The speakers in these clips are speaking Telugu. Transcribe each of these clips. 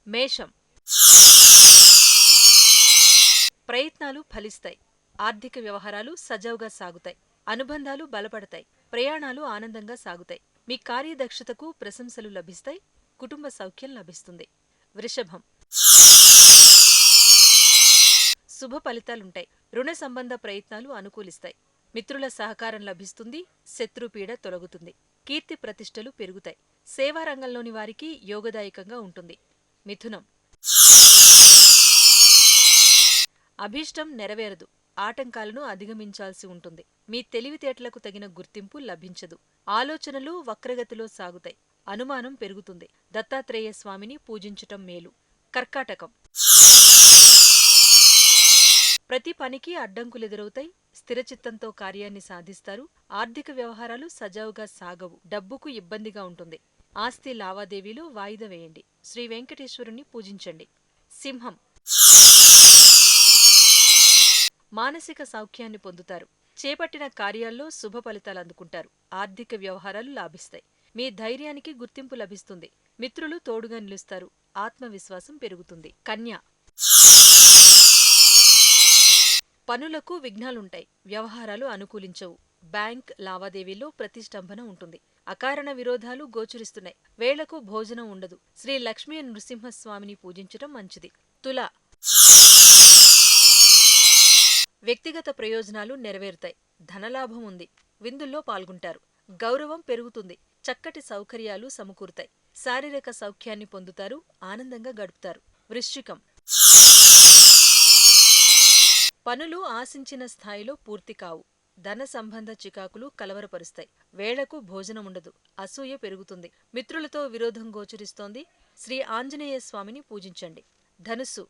మేషం. ప్రయత్నాలు ఫలిస్తాయి. ఆర్థిక వ్యవహారాలు సజావుగా సాగుతాయి. అనుబంధాలు బలపడతాయి. ప్రయాణాలు ఆనందంగా సాగుతాయి. మీ కార్యదక్షతకు ప్రశంసలు లభిస్తాయి. కుటుంబ సౌఖ్యం లభిస్తుంది. వృషభం. శుభ ఫలితాలుంటాయి. రుణ సంబంధ ప్రయత్నాలు అనుకూలిస్తాయి. మిత్రుల సహకారం లభిస్తుంది. శత్రుపీడ తొలగుతుంది. కీర్తి ప్రతిష్టలు పెరుగుతాయి. సేవారంగంలోని వారికి యోగదాయకంగా ఉంటుంది. మిథునం. అభీష్టం నెరవేరదు. ఆటంకాలను అధిగమించాల్సి ఉంటుంది. మీ తెలివితేటలకు తగిన గుర్తింపు లభించదు. ఆలోచనలు వక్రగతిలో సాగుతాయి. అనుమానం పెరుగుతుంది. దత్తాత్రేయ స్వామిని పూజించటం మేలు. కర్కాటకం. ప్రతి పనికి అడ్డంకులెదురవుతాయి. స్థిరచిత్తంతో కార్యాన్ని సాధిస్తారు. ఆర్థిక వ్యవహారాలు సజావుగా సాగవు. డబ్బుకు ఇబ్బందిగా ఉంటుంది. ఆస్తి లావాదేవీలో వాయిదా వేయండి. శ్రీ వెంకటేశ్వరుని పూజించండి. సింహం. మానసిక సౌఖ్యాన్ని పొందుతారు. చేపట్టిన కార్యాల్లో శుభ ఫలితాలు అందుకుంటారు. ఆర్థిక వ్యవహారాలు లాభిస్తాయి. మీ ధైర్యానికి గుర్తింపు లభిస్తుంది. మిత్రులు తోడుగా నిలుస్తారు. ఆత్మవిశ్వాసం పెరుగుతుంది. కన్య. పనులకు విఘ్నాలుంటాయి. వ్యవహారాలు అనుకూలించవు. బ్యాంక్ లావాదేవీల్లో ప్రతిష్టంభన ఉంటుంది. అకారణ విరోధాలు గోచరిస్తున్నాయి. వేళకు భోజనం ఉండదు. శ్రీ లక్ష్మీ నృసింహస్వామిని పూజించటం మంచిది. తుల. వ్యక్తిగత ప్రయోజనాలు నెరవేరుతాయి. ధనలాభం ఉంది. విందుల్లో పాల్గొంటారు. గౌరవం పెరుగుతుంది. చక్కటి సౌకర్యాలు సమకూరుతాయి. శారీరక సౌఖ్యాన్ని పొందుతారు. ఆనందంగా గడుపుతారు. వృశ్చికం. పనులు ఆశించిన స్థాయిలో పూర్తి కావు. ధన సంబంధ చికాకులు కలవరపరుస్తాయి. వేళకు భోజనముండదు. అసూయ పెరుగుతుంది. మిత్రులతో విరోధం గోచరిస్తోంది. శ్రీ ఆంజనేయ స్వామిని పూజించండి. ధనుస్సు.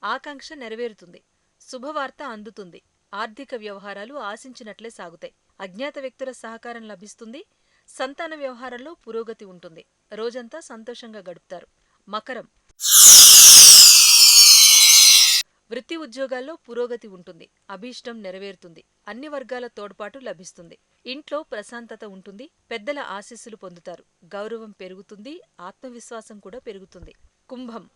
ఆకాంక్ష నెరవేరుతుంది. శుభవార్త అందుతుంది. ఆర్థిక వ్యవహారాలు ఆశించినట్లే సాగుతాయి. అజ్ఞాత వ్యక్తుల సహకారం లభిస్తుంది. సంతాన వ్యవహారంలో పురోగతి ఉంటుంది. రోజంతా సంతోషంగా గడుపుతారు. మకరం. వృత్తి ఉద్యోగాల్లో పురోగతి ఉంటుంది. అభీష్టం నెరవేరుతుంది. అన్ని వర్గాల తోడ్పాటు లభిస్తుంది. ఇంట్లో ప్రశాంతత ఉంటుంది. పెద్దల ఆశీస్సులు పొందుతారు. గౌరవం పెరుగుతుంది. ఆత్మవిశ్వాసం కూడా పెరుగుతుంది. కుంభం.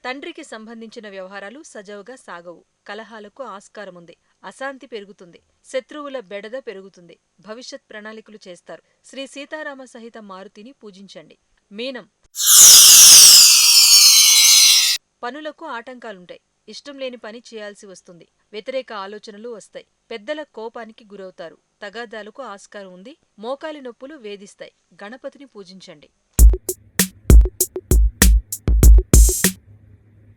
తండ్రికి సంబంధించిన వ్యవహారాలు సజావుగా సాగవు. కలహాలకు ఆస్కారముంది. అశాంతి పెరుగుతుంది. శత్రువుల బెడద పెరుగుతుంది. భవిష్యత్ ప్రణాళికలు చేస్తారు. శ్రీ సీతారామ సహిత మారుతిని పూజించండి. మీనం. పనులకు ఆటంకాలుంటాయి. ఇష్టం లేని పని చేయాల్సి వస్తుంది. వ్యతిరేక ఆలోచనలు వస్తాయి. పెద్దల కోపానికి గురవుతారు. తగాదాలకు ఆస్కారం ఉంది. మోకాలి నొప్పులు వేధిస్తాయి. గణపతిని పూజించండి.